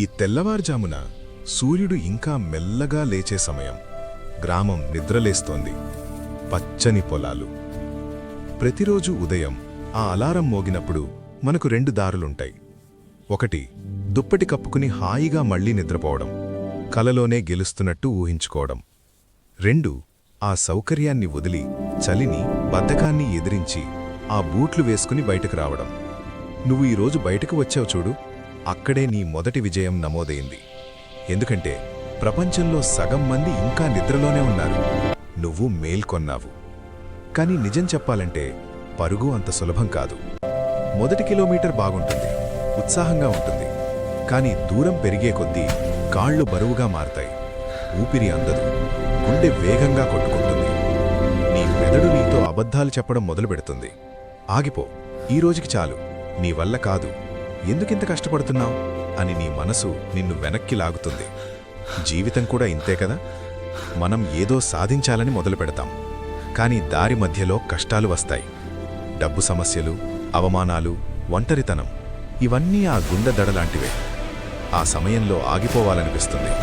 ఈ తెల్లవారుజామున సూర్యుడు ఇంకా మెల్లగా లేచే సమయం. గ్రామం నిద్రలేస్తోంది. పచ్చని పొలాలు. ప్రతిరోజు ఉదయం ఆ అలారం మోగినప్పుడు మనకు 2 దారులుంటాయి. ఒకటి, దుప్పటి కప్పుకుని హాయిగా మళ్లీ నిద్రపోవడం, కలలోనే గెలుస్తున్నట్టు ఊహించుకోవడం. 2, ఆ సౌకర్యాన్ని వదిలి చలిని, బద్ధకాన్ని ఎదిరించి ఆ బూట్లు వేసుకుని బయటకు రావడం. నువ్వు ఈరోజు బయటకు వచ్చావు చూడు, అక్కడే నీ మొదటి విజయం నమోదైంది. ఎందుకంటే ప్రపంచంలో సగం మంది ఇంకా నిద్రలోనే ఉన్నారు. నువ్వు మేల్కొన్నావు. కానీ నిజం చెప్పాలంటే పరుగు అంత సులభం కాదు. మొదటి కిలోమీటర్ బాగుంటుంది, ఉత్సాహంగా ఉంటుంది. కానీ దూరం పెరిగే కొద్దీ కాళ్ళు బరువుగా మారతాయి. ఊపిరి అందదు, గుండె వేగంగా కొట్టుకుంటుంది. నీ మెదడు నీతో అబద్ధాలు చెప్పడం మొదలుపెడుతుంది. ఆగిపో, ఈ రోజుకి చాలు, నీ వల్ల కాదు, ఎందుకింత కష్టపడుతున్నావు అని నీ మనసు నిన్ను వెనక్కి లాగుతుంది. జీవితం కూడా ఇంతే కదా. మనం ఏదో సాధించాలని మొదలుపెడతాం. కానీ దారి మధ్యలో కష్టాలు వస్తాయి. డబ్బు సమస్యలు, అవమానాలు, ఒంటరితనం, ఇవన్నీ ఆ గుండె దడలాంటివే. ఆ సమయంలో ఆగిపోవాలనిపిస్తుంది,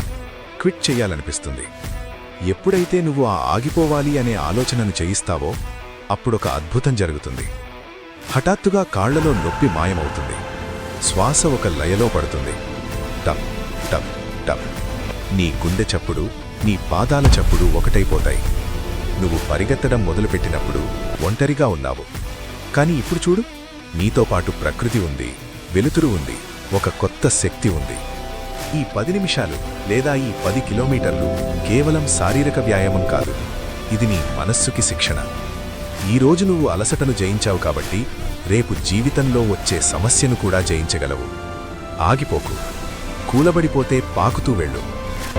క్విట్ చెయ్యాలనిపిస్తుంది. ఎప్పుడైతే నువ్వు ఆ ఆగిపోవాలి అనే ఆలోచనను చేయిస్తావో అప్పుడొక అద్భుతం జరుగుతుంది. హఠాత్తుగా కాళ్లలో నొప్పి మాయమవుతుంది. శ్వాస ఒక లయలో పడుతుంది. టప్ టప్ టప్. నీ గుండె చప్పుడు, నీ పాదాల చప్పుడు ఒకటైపోతాయి. నువ్వు పరిగెత్తడం మొదలుపెట్టినప్పుడు ఒంటరిగా ఉన్నావు. కానీ ఇప్పుడు చూడు, నీతో పాటు ప్రకృతి ఉంది, వెలుతురు ఉంది, ఒక కొత్త శక్తి ఉంది. ఈ 10 నిమిషాలు లేదా ఈ 10 కిలోమీటర్లు కేవలం శారీరక వ్యాయామం కాదు, ఇది నీ మనస్సుకి శిక్షణ. ఈరోజు నువ్వు అలసటను జయించావు కాబట్టి రేపు జీవితంలో వచ్చే సమస్యను కూడా జయించగలవు. ఆగిపోకు. కూలబడిపోతే పాకుతూ వెళ్ళు,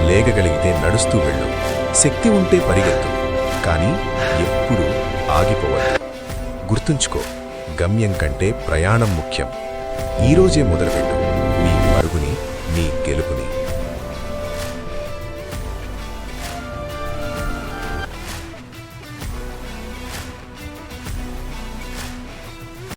లేగగలిగితే నడుస్తూ వెళ్ళు, శక్తి ఉంటే పరిగెత్తు. కానీ ఎప్పుడూ ఆగిపోవద్దు. గుర్తుంచుకో, గమ్యం కంటే ప్రయాణం ముఖ్యం. ఈరోజే మొదలుపెట్టు నీ పరుగుని, నీ గెలుపుని.